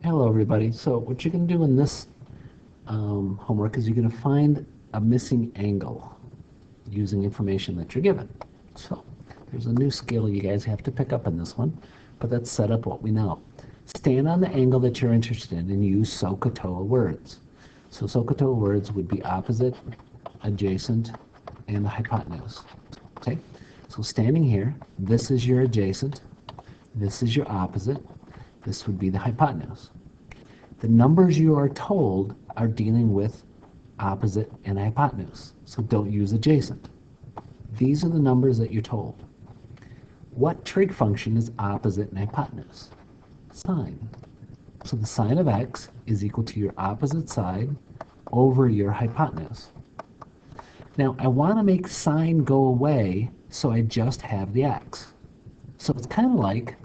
Hello everybody. So what you're going to do in this homework is you're going to find a missing angle using information that you're given. So there's a new skill you guys have to pick up in this one, but let's set up what we know. Stand on the angle that you're interested in and use SOHCAHTOA words. So SOHCAHTOA words would be opposite, adjacent, and the hypotenuse. Okay? So standing here, this is your adjacent, this is your opposite, this would be the hypotenuse. The numbers you are told are dealing with opposite and hypotenuse, so don't use adjacent. These are the numbers that you're told. What trig function is opposite and hypotenuse? Sine. So the sine of x is equal to your opposite side over your hypotenuse. Now I want to make sine go away, so I just have the x. So it's kind of like,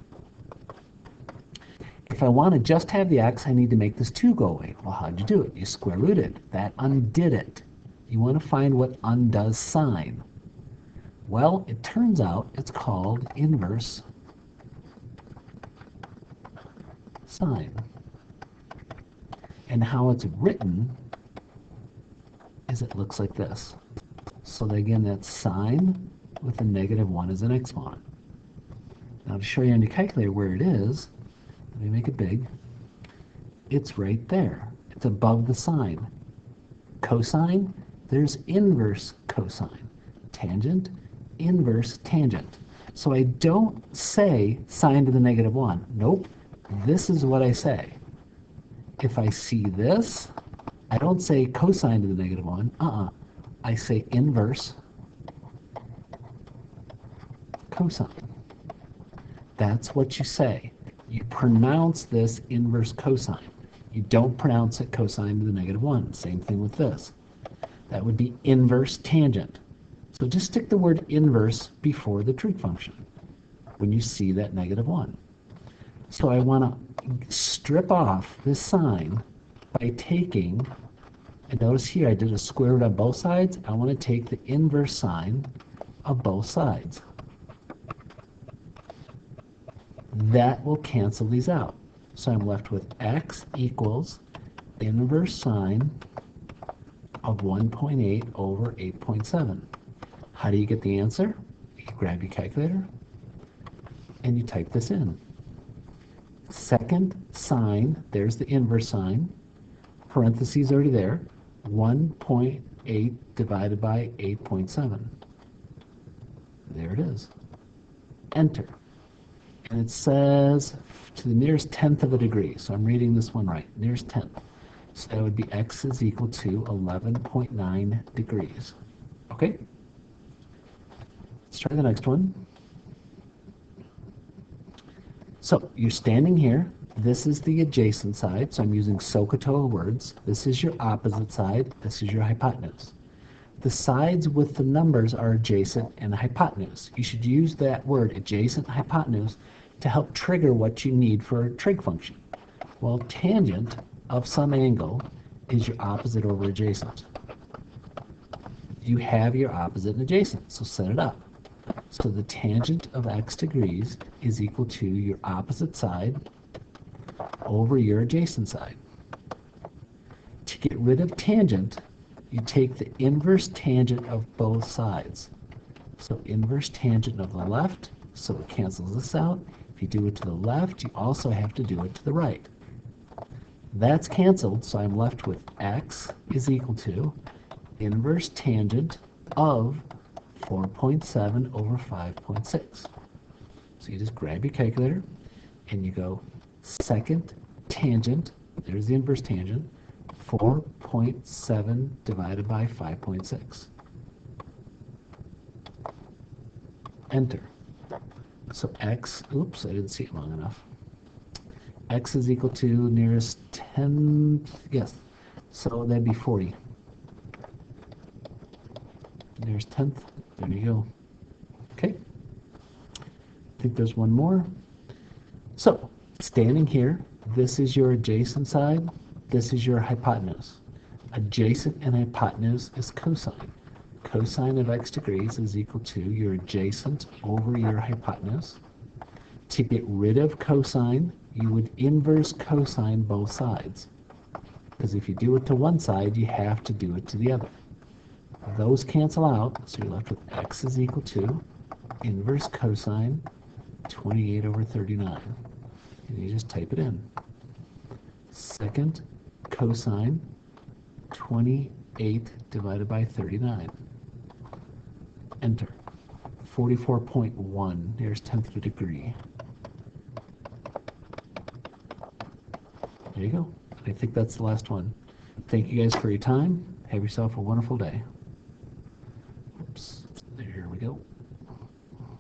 if I want to just have the x, I need to make this 2 go away. Well, how'd you do it? You square rooted. That undid it. You want to find what undoes sine. Well, it turns out it's called inverse sine. And how it's written is it looks like this. So again, that's sine with a -1 as an exponent. Now to show you on your calculator where it is, let me make it big. It's right there. It's above the sine. Cosine, there's inverse cosine. Tangent, inverse tangent. So I don't say sine to the -1. Nope. This is what I say. If I see this, I don't say cosine to the -1. I say inverse cosine. That's what you say. You pronounce this inverse cosine. You don't pronounce it cosine to the -1. Same thing with this. That would be inverse tangent. So just stick the word inverse before the trig function when you see that -1. So I want to strip off this sign by taking, and notice here I did a square root on both sides. I want to take the inverse sign of both sides. That will cancel these out. So I'm left with x equals inverse sine of 1.8 over 8.7. How do you get the answer? You grab your calculator and you type this in. Second sine, there's the inverse sine, parentheses already there, 1.8 divided by 8.7. There it is. Enter. And it says to the nearest tenth of a degree. So I'm reading this one right, nearest tenth. So that would be x is equal to 11.9 degrees. Okay? Let's try the next one. So you're standing here. This is the adjacent side, so I'm using SOHCAHTOA words. This is your opposite side. This is your hypotenuse. The sides with the numbers are adjacent and hypotenuse. You should use that word, adjacent hypotenuse, to help trigger what you need for a trig function. Well, tangent of some angle is your opposite over adjacent. You have your opposite and adjacent, so set it up. So the tangent of x degrees is equal to your opposite side over your adjacent side. To get rid of tangent, you take the inverse tangent of both sides. So inverse tangent of the left, so it cancels this out. If you do it to the left, you also have to do it to the right. That's canceled, so I'm left with x is equal to inverse tangent of 4.7 over 5.6. So you just grab your calculator and you go second tangent, there's the inverse tangent, 4.7 divided by 5.6. Enter. So x, oops, I didn't see it long enough. X is equal to nearest 10, yes, so that'd be 40. Nearest 10th, there you go. Okay, I think there's one more. So, standing here, this is your adjacent side, this is your hypotenuse. Adjacent and hypotenuse is cosine. Cosine of x degrees is equal to your adjacent over your hypotenuse. To get rid of cosine, you would inverse cosine both sides. Because if you do it to one side, you have to do it to the other. Those cancel out, so you're left with x is equal to inverse cosine 28 over 39. And you just type it in. Second cosine 28 divided by 39. Enter. 44.1. There's 10th of a degree. There you go. I think that's the last one. Thank you guys for your time. Have yourself a wonderful day.